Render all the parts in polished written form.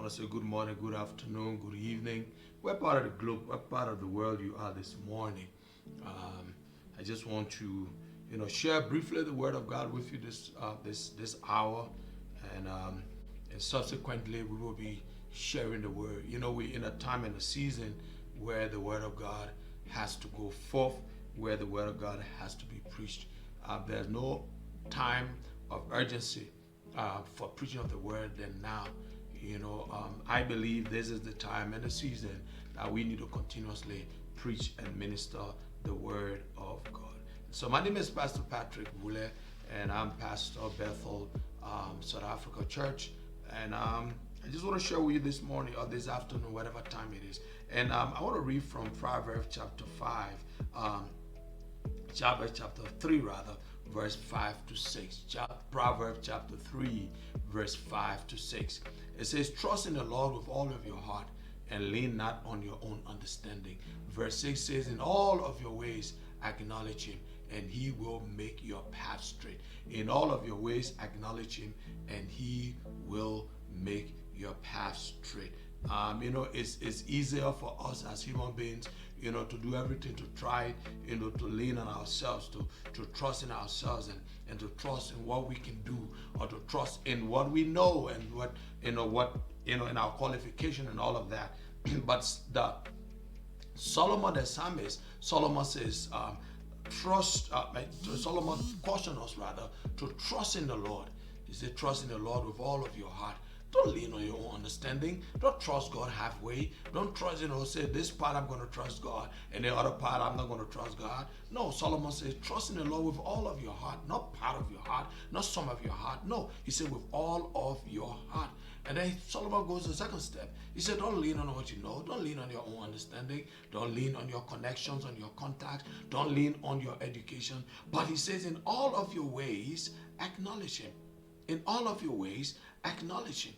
want to say good morning, good afternoon, good evening. What part of the globe, what part of the world you are this morning. I just want to, share briefly the Word of God with you this hour, and subsequently we will be sharing the Word. We're in a time and a season where the Word of God has to go forth, where the Word of God has to be preached. There's no time of urgency for preaching of the Word than now. I believe this is the time and the season that we need to continuously preach and minister the Word of God. So my name is Pastor Patrick Wule, and I'm Pastor Bethel South Africa Church. And I just want to share with you this morning or this afternoon, whatever time it is. And I want to read from Proverbs chapter 5, chapter 3 rather, verse 5 to 6. Proverbs chapter 3, verse 5 to 6. It says, trust in the Lord with all of your heart and lean not on your own understanding. Verse 6 says, in all of your ways acknowledge him, and he will make your path straight. In all of your ways acknowledge him, and he will make your path straight. It's easier for us as human beings, to do everything to try, to lean on ourselves, to trust in ourselves and to trust in what we can do, or to trust in what we know and what in our qualification and all of that. But Solomon the psalmist, Solomon says, Solomon cautioned us rather to trust in the Lord. He said, trust in the Lord with all of your heart. Don't lean on your own understanding. Don't trust God halfway. Don't trust, say this part I'm going to trust God and the other part I'm not going to trust God. No, Solomon says, trust in the Lord with all of your heart, not part of your heart, not some of your heart. No, he said with all of your heart. And then Solomon goes to the second step. He said, don't lean on what you know. Don't lean on your own understanding. Don't lean on your connections, on your contacts. Don't lean on your education. But he says, in all of your ways, acknowledge him. In all of your ways, acknowledge him,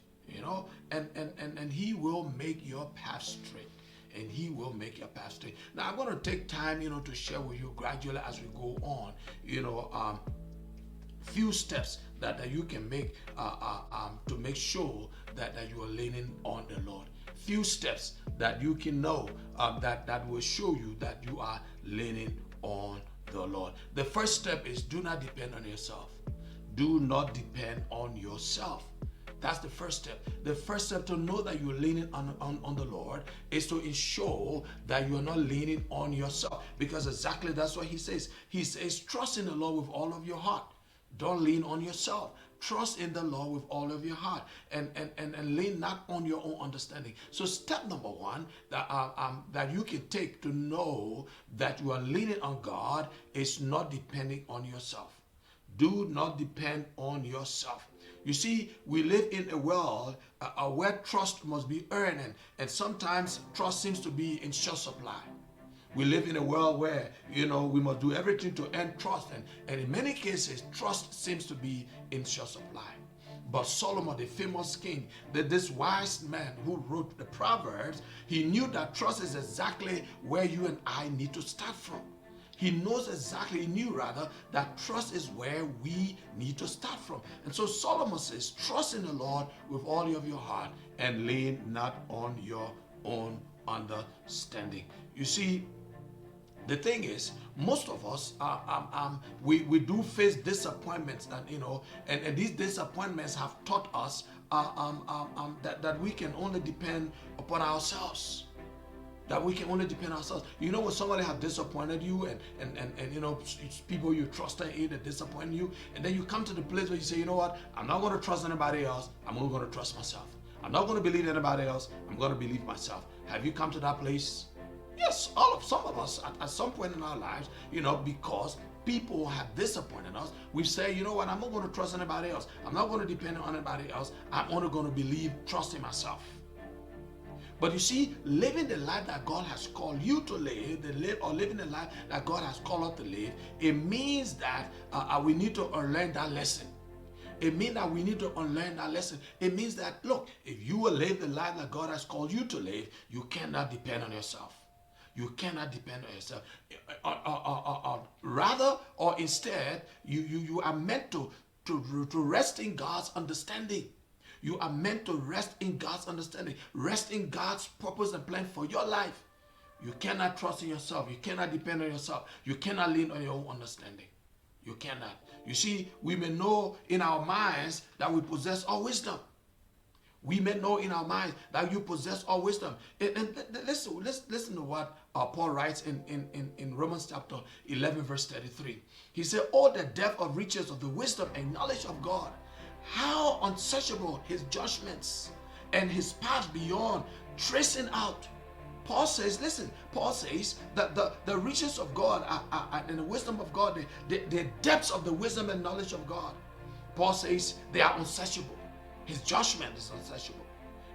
and he will make your path straight. And he will make your path straight. Now, I'm going to take time, to share with you gradually as we go on, few steps that you can make to make sure that you are leaning on the Lord. Few steps that you can know that will show you that you are leaning on the Lord. The first step is do not depend on yourself. Do not depend on yourself. That's the first step. The first step to know that you're leaning on the Lord is to ensure that you are not leaning on yourself. Because exactly that's what he says. He says, trust in the Lord with all of your heart. Don't lean on yourself. Trust in the Lord with all of your heart, and lean not on your own understanding. So step number one that you can take to know that you are leaning on God is not depending on yourself. Do not depend on yourself. You see, we live in a world where trust must be earned, and sometimes trust seems to be in short supply. We live in a world where, we must do everything to earn trust, and in many cases, trust seems to be in short supply. But Solomon, the famous king, this wise man who wrote the Proverbs, he knew that trust is exactly where you and I need to start from. He knew rather, that trust is where we need to start from. And so Solomon says, trust in the Lord with all of your heart and lean not on your own understanding. You see, the thing is, most of us, we do face disappointments, and these disappointments have taught us that we can only depend upon ourselves. That we can only depend on ourselves. When somebody has disappointed you and people you trusted in that disappoint you, and then you come to the place where you say, I'm not going to trust anybody else. I'm only going to trust myself. I'm not going to believe anybody else. I'm going to believe myself. Have you come to that place? Yes, some of us at some point in our lives, because people have disappointed us, we say, I'm not going to trust anybody else. I'm not going to depend on anybody else. I'm only going to trust in myself. But you see, living the life that God has called you to live, living the life that God has called us to live, it means that we need to unlearn that lesson. It means that we need to unlearn that lesson. It means that, look, if you will live the life that God has called you to live, you cannot depend on yourself. You cannot depend on yourself. Rather, or instead, you are meant to rest in God's understanding. You are meant to rest in God's understanding, rest in God's purpose and plan for your life. You cannot trust in yourself. You cannot depend on yourself. You cannot lean on your own understanding. You cannot. You see, we may know in our minds that we possess all wisdom. We may know in our minds that you possess all wisdom. And listen to what Paul writes in Romans chapter 11, verse 33. He said, "Oh, the depth of riches of the wisdom and knowledge of God. How unsearchable his judgments and his paths beyond tracing out." Paul says, listen, Paul says that the riches of God and the wisdom of God, the depths of the wisdom and knowledge of God, Paul says they are unsearchable. His judgment is unsearchable.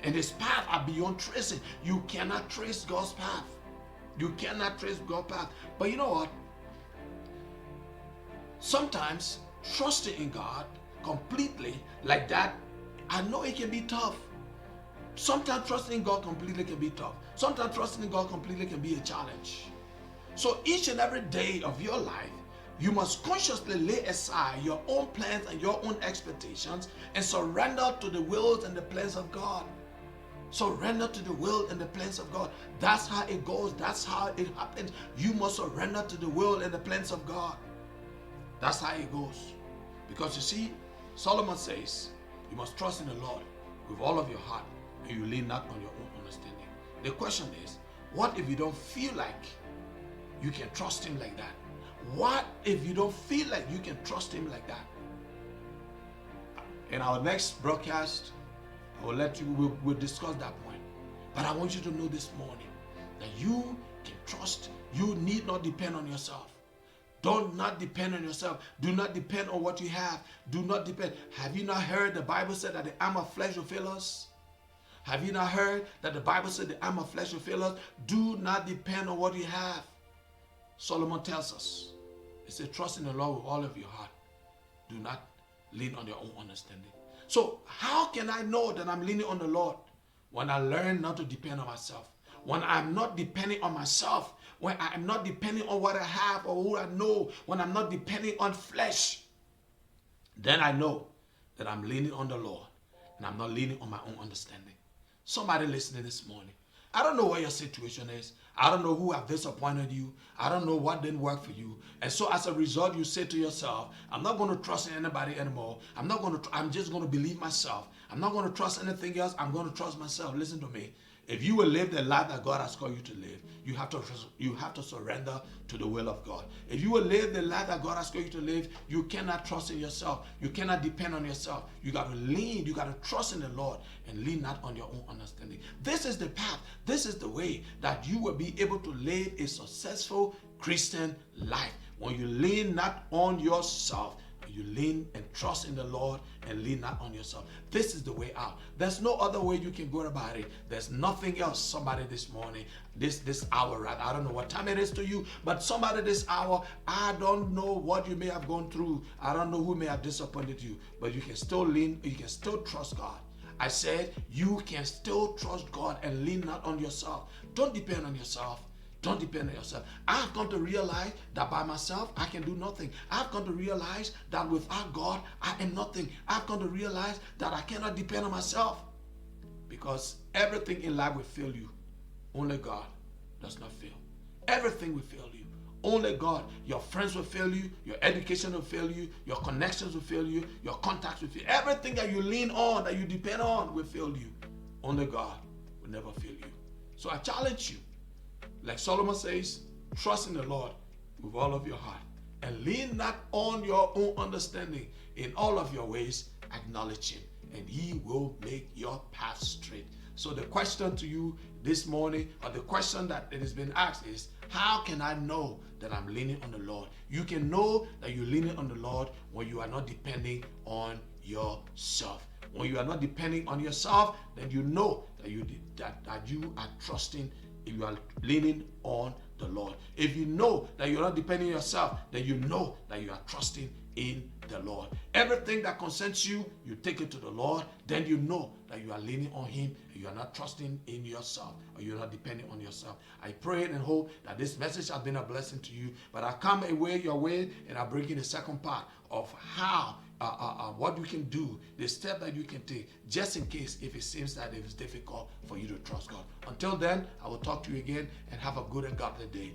And his path are beyond tracing. You cannot trace God's path. You cannot trace God's path. But you know what? Sometimes trusting in God completely like that, I know it can be tough. Sometimes trusting God completely can be tough. Sometimes trusting in God completely can be a challenge. So each and every day of your life, you must consciously lay aside your own plans and your own expectations and surrender to the wills and the plans of God. Surrender to the will and the plans of God. That's how it goes. That's how it happens. You must surrender to the will and the plans of God. That's how it goes. Because you see, Solomon says, you must trust in the Lord with all of your heart, and you lean not on your own understanding. The question is, what if you don't feel like you can trust him like that? What if you don't feel like you can trust him like that? In our next broadcast, we'll discuss that point. But I want you to know this morning that you can trust. You need not depend on yourself. Do not depend on yourself. Do not depend on what you have. Do not depend. Have you not heard the Bible said that the arm of flesh will fail us? Have you not heard that the Bible said the arm of flesh will fail us? Do not depend on what you have. Solomon tells us, he said, trust in the Lord with all of your heart. Do not lean on your own understanding. So how can I know that I'm leaning on the Lord? When I learn not to depend on myself. When I'm not depending on myself. When I'm not depending on what I have or who I know. When I'm not depending on flesh. Then I know that I'm leaning on the Lord. And I'm not leaning on my own understanding. Somebody listening this morning. I don't know what your situation is. I don't know who have disappointed you. I don't know what didn't work for you. And so as a result, you say to yourself, I'm not going to trust in anybody anymore. I'm just going to believe myself. I'm not going to trust anything else. I'm going to trust myself. Listen to me. If you will live the life that God has called you to live, you have to surrender to the will of God. If you will live the life that God has called you to live, you cannot trust in yourself. You cannot depend on yourself. You got to lean. You got to trust in the Lord and lean not on your own understanding. This is the path. This is the way that you will be able to live a successful Christian life. When you lean not on yourself, you lean and trust in the Lord and lean not on yourself. This is the way out. There's no other way you can go about it. There's nothing else. Somebody this morning, this hour, right? I don't know what time it is to you, but somebody this hour, I don't know what you may have gone through. I don't know who may have disappointed you, but you can still lean, you can still trust God. I said you can still trust God and lean not on yourself. Don't depend on yourself. Don't depend on yourself. I've come to realize that by myself, I can do nothing. I've come to realize that without God, I am nothing. I've come to realize that I cannot depend on myself. Because everything in life will fail you. Only God does not fail. Everything will fail you. Only God. Your friends will fail you. Your education will fail you. Your connections will fail you. Your contacts will fail you. Everything that you lean on, that you depend on, will fail you. Only God will never fail you. So I challenge you. Like Solomon says, trust in the Lord with all of your heart and lean not on your own understanding. In all of your ways, acknowledge him and he will make your path straight. So the question to you this morning, or the question that it has been asked is, how can I know that I'm leaning on the Lord? You can know that you're leaning on the Lord when you are not depending on yourself. When you are not depending on yourself, then you know that you are trusting. You are leaning on the Lord. If you know that you're not depending on yourself, then you know that you are trusting in the Lord. Everything that concerns you, you take it to the Lord. Then you know that you are leaning on him. And you are not trusting in yourself, or you're not depending on yourself. I pray and hope that this message has been a blessing to you. But I come away your way, and I bring in the second part of how what you can do, the step that you can take, just in case if it seems that it is difficult for you to trust God. Until then, I will talk to you again and have a good and godly day.